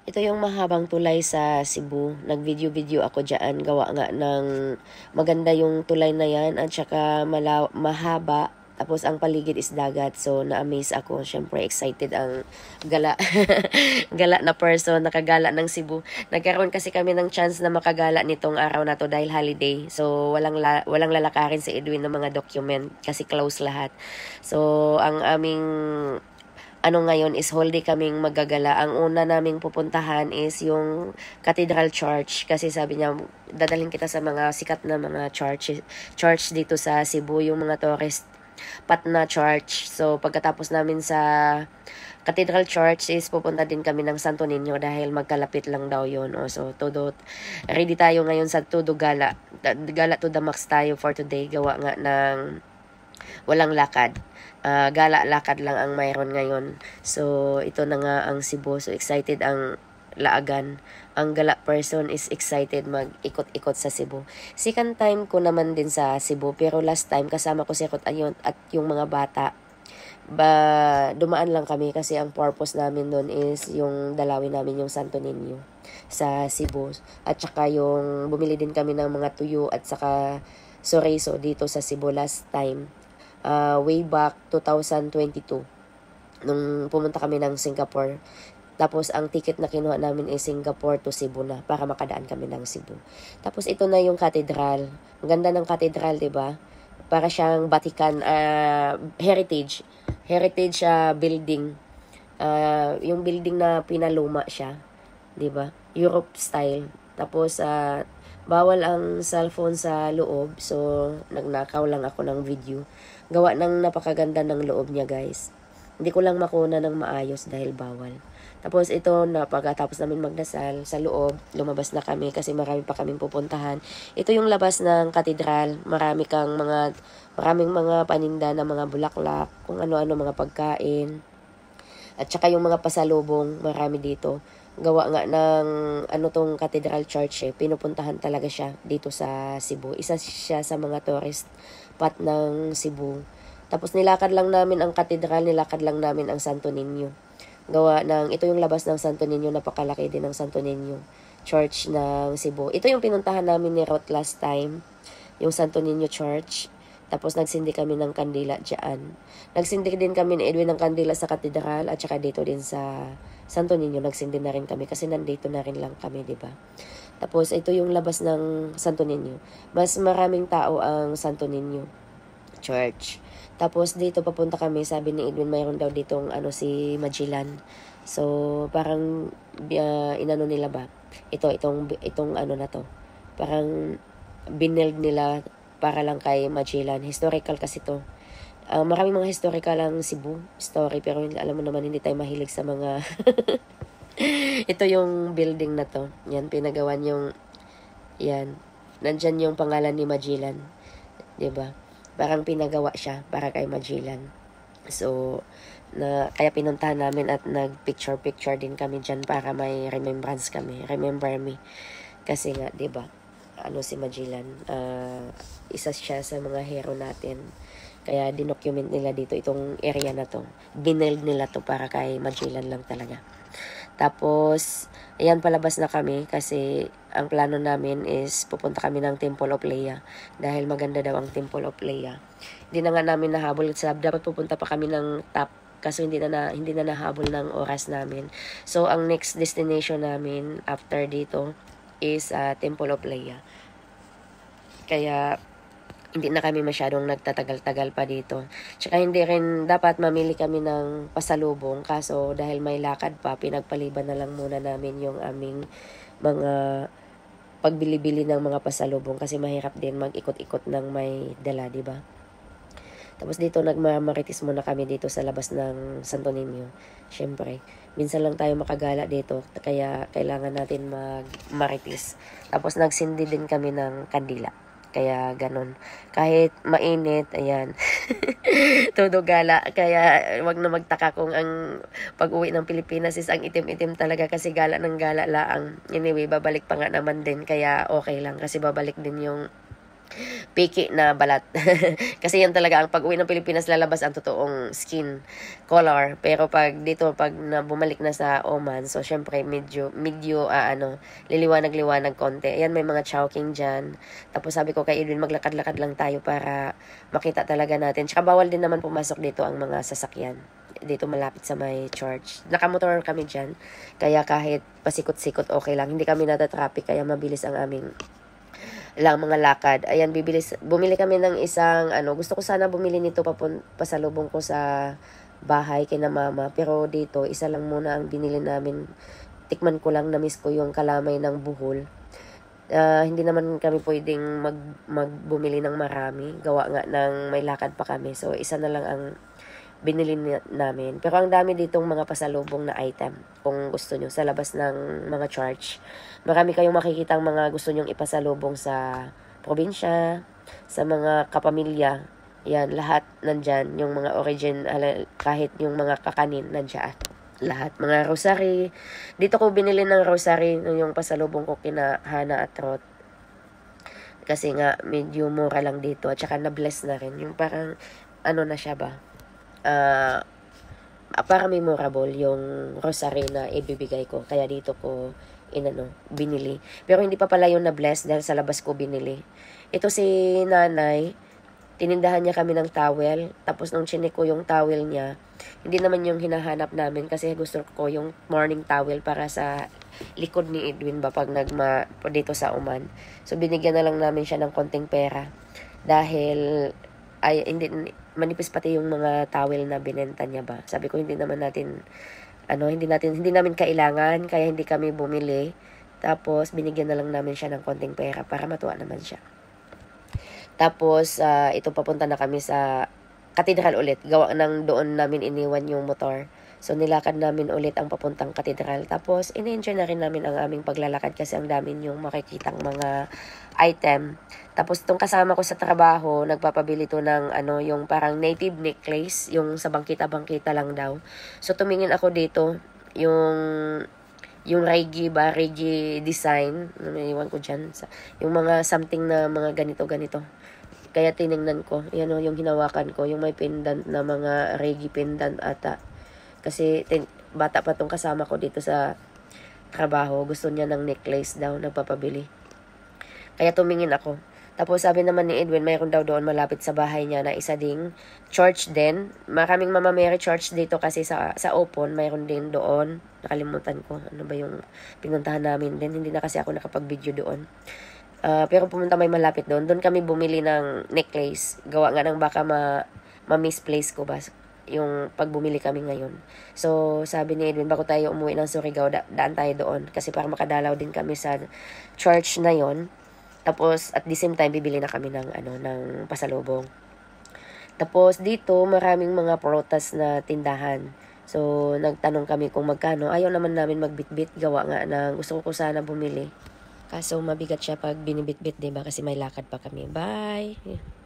Ito yung mahabang tulay sa Cebu. Nag-video-video ako dyan. Gawa nga ng maganda yung tulay na yan at saka mahaba. Tapos ang paligid is dagat. So na-amaze ako. Siyempre excited ang gala. Gala na person, nakagala ng Cebu. Nagkaroon kasi kami ng chance na makagala nitong araw na to dahil holiday. So walang lalakarin si Edwin ng mga document kasi close lahat. So ang aming ngayon is whole day kaming magagala. Ang una naming pupuntahan is yung Cathedral Church kasi sabi niya dadalhin kita sa mga sikat na mga church dito sa Cebu, yung mga tourist pat na church. So pagkatapos namin sa Cathedral Church is pupunta din kami ng Santo Niño dahil magkalapit lang daw yun. So todo ready tayo ngayon sa todo gala. Gala to the max tayo for today. Gawa nga ng walang lakad. Gala-lakad lang ang mayroon ngayon. So, ito na nga ang Cebu. So, excited ang laagan. Ang gala person is excited mag-ikot-ikot sa Cebu. Second time ko naman din sa Cebu. Pero last time, kasama ko si Kot Ayon at yung mga bata. Dumaan lang kami kasi ang purpose namin doon is yung dalawin namin yung Santo Niño sa Cebu. At saka yung bumili din kami ng mga tuyo at saka chorizo dito sa Cebu last time. Way back 2022 nung pumunta kami ng Singapore. Tapos ang ticket na kinuha namin ay Singapore to Cebu na para makadaan kami ng Cebu. Tapos ito na yung cathedral. Ang ganda ng cathedral, 'di ba? Para siyang Vatican heritage building. Yung building na pinaluma siya, 'di ba? Europe style. Tapos bawal ang cellphone sa loob. So nagnakaw lang ako ng video. Gawa ng napakaganda ng loob niya, guys. Hindi ko lang makuna ng maayos dahil bawal. Tapos ito, pagkatapos namin magdasal sa loob, lumabas na kami kasi marami pa kaming pupuntahan. Ito yung labas ng katedral. Maraming mga paninda na mga bulaklak, kung ano-ano mga pagkain. At saka yung mga pasalubong, marami dito. Gawa nga ng tong Cathedral Church pinupuntahan talaga siya dito sa Cebu. Isa siya sa mga tourist spot ng Cebu. Tapos nilakad lang namin ang katedral, nilakad lang namin ang Santo Niño. Ito yung labas ng Santo Niño, napakalaki din ng Santo Niño Church ng Cebu. Ito yung pinuntahan namin ni Rot last time, yung Santo Niño Church. Tapos nagsindi kami ng kandila dyan. Nagsindi din kami ni Edwin ng kandila sa katedral at saka dito din sa Santo Niño. Nagsindi na rin kami kasi nandito na rin lang kami, di ba? Tapos ito yung labas ng Santo Niño. Mas maraming tao ang Santo Niño Church. Tapos dito papunta kami, sabi ni Edwin mayroon daw ditong si Magellan. So parang inano nila ba? Itong na to. Parang binild nila para lang kay Magellan. Historical kasi to. Maraming mga historical ang Cebu story, pero alam mo naman hindi tayo mahilig sa mga ito yung building na to. Yan, pinagawan yung yan. Nandyan yung pangalan ni Magellan. 'Di ba? Parang pinagawa siya para kay Magellan. So, kaya pinuntahan namin at nag-picture din kami dyan para may remembrance kami. Remember me. Kasi nga, 'di ba? Si Magellan, isa siya sa mga hero natin. Kaya dinocument nila dito itong area na to. Binild nila to para kay Magellan lang talaga. Tapos, ayan, palabas na kami kasi ang plano namin is pupunta kami ng Temple of Leia dahil maganda daw ang Temple of Leia. Hindi na nga namin nahabol sa dapat pupunta pa kami ng top kaso hindi na nahabol ng oras namin. So, ang next destination namin after dito is Temple of Leia. Kaya hindi na kami masyadong nagtatagal-tagal pa dito. Tsaka hindi rin dapat mamili kami ng pasalubong. Kaso dahil may lakad pa, pinagpaliban na lang muna namin yung aming mga pagbili-bili ng mga pasalubong. Kasi mahirap din mag-ikot-ikot ng may dala, di ba? Tapos dito nagmamarites muna kami dito sa labas ng Santo Niño. Siyempre, minsan lang tayo makagala dito. Kaya kailangan natin magmarites. Tapos nagsindi din kami ng kandila. Kaya ganun. Kahit mainit, ayan. Todo gala. Kaya wag na magtaka kung ang pag-uwi ng Pilipinas is ang itim-itim talaga kasi gala ng gala laang. Anyway, babalik pa nga naman din. Kaya okay lang kasi babalik din yung piki na balat. Kasi yan talaga ang pag-uwi ng Pilipinas lalabas ang totoong skin color. Pero pag dito pag bumalik na sa Oman, so syempre medyo liliwanag-liwanag konti. Ayan, may mga chowking diyan. Tapos sabi ko kay Edwin, maglakad-lakad lang tayo para makita talaga natin. Tsaka bawal din naman pumasok dito ang mga sasakyan. Dito malapit sa may church. Nakamotor kami diyan. Kaya kahit pasikot-sikot okay lang. Hindi kami natatraffic kaya mabilis ang aming lang mga lakad. Ayan, bumili kami ng isang, gusto ko sana bumili nito pasalubong ko sa bahay kina mama. Pero dito, isa lang muna ang binili namin. Tikman ko lang, na-miss ko yung kalamay ng buhol. Hindi naman kami pwedeng magbumili ng marami. Gawa nga ng may lakad pa kami. So, isa na lang ang binili namin. Pero ang dami ditong mga pasalubong na item. Kung gusto nyo, sa labas ng mga church. Marami kayong makikita ang mga gusto nyong ipasalubong sa probinsya, sa mga kapamilya. Yan, lahat nandyan. Yung mga origin, kahit yung mga kakanin, nandyan. Lahat. Mga rosary. Dito ko binili ng rosary yung pasalubong ko kina Hana at Rod. Kasi nga, medyo mura lang dito. At saka na-bless na rin. Yung parang, na siya ba? Para memorable yung rosary na ibibigay ko. Kaya dito ko binili. Pero hindi pa pala yun na bless dahil sa labas ko binili. Ito si nanay, tinindahan niya kami ng towel. Tapos nung chinik ko yung towel niya, hindi naman yung hinahanap namin kasi gusto ko yung morning towel para sa likod ni Edwin ba pag dito sa Oman. So binigyan na lang namin siya ng konting pera. Dahil manipis pati yung mga towel na binenta niya ba. Sabi ko hindi namin kailangan kaya hindi kami bumili. Tapos binigyan na lang namin siya ng konting pera para matuwa naman siya. Tapos ito papunta na kami sa katedral ulit. Gawa ng doon namin iniwan yung motor. So nilakad namin ulit ang papuntang katedral. Tapos in-enjoy na rin namin ang aming paglalakad kasi ang dami yung makikitang mga item. Tapos itong kasama ko sa trabaho, nagpapabili to ng yung parang native necklace, yung sa bangkita-bangkita lang daw. So tumingin ako dito, yung Reggie design, naiwan ko dyan, yung mga something na mga ganito-ganito. Kaya tiningnan ko, yan yung hinawakan ko, yung may pendant na mga Reggie pendant ata. Kasi bata pa tong kasama ko dito sa trabaho, gusto niya ng necklace daw, nagpapabili. Kaya tumingin ako. Tapos sabi naman ni Edwin, mayroon daw doon malapit sa bahay niya na isa ding church din. Maraming Mama Mary church dito kasi sa Opon, mayroon din doon. Nakalimutan ko, ano ba yung pinuntahan namin din. Hindi na kasi ako nakapag-video doon. Pero pumunta may malapit doon. Doon kami bumili ng necklace. Gawa nga ng baka ma-misplace ko ba yung pag bumili kami ngayon. So, sabi ni Edwin, bago tayo umuwi ng Surigao, daan tayo doon. Kasi para makadalaw din kami sa church na yon. Tapos, at the same time, bibili na kami ng pasalubong. Tapos, dito, maraming mga prutas na tindahan. So, nagtanong kami kung magkano. Ayaw naman namin magbitbit. Gawa nga na gusto ko sana bumili. Kaso, mabigat siya pag binibitbit, diba? Kasi may lakad pa kami. Bye!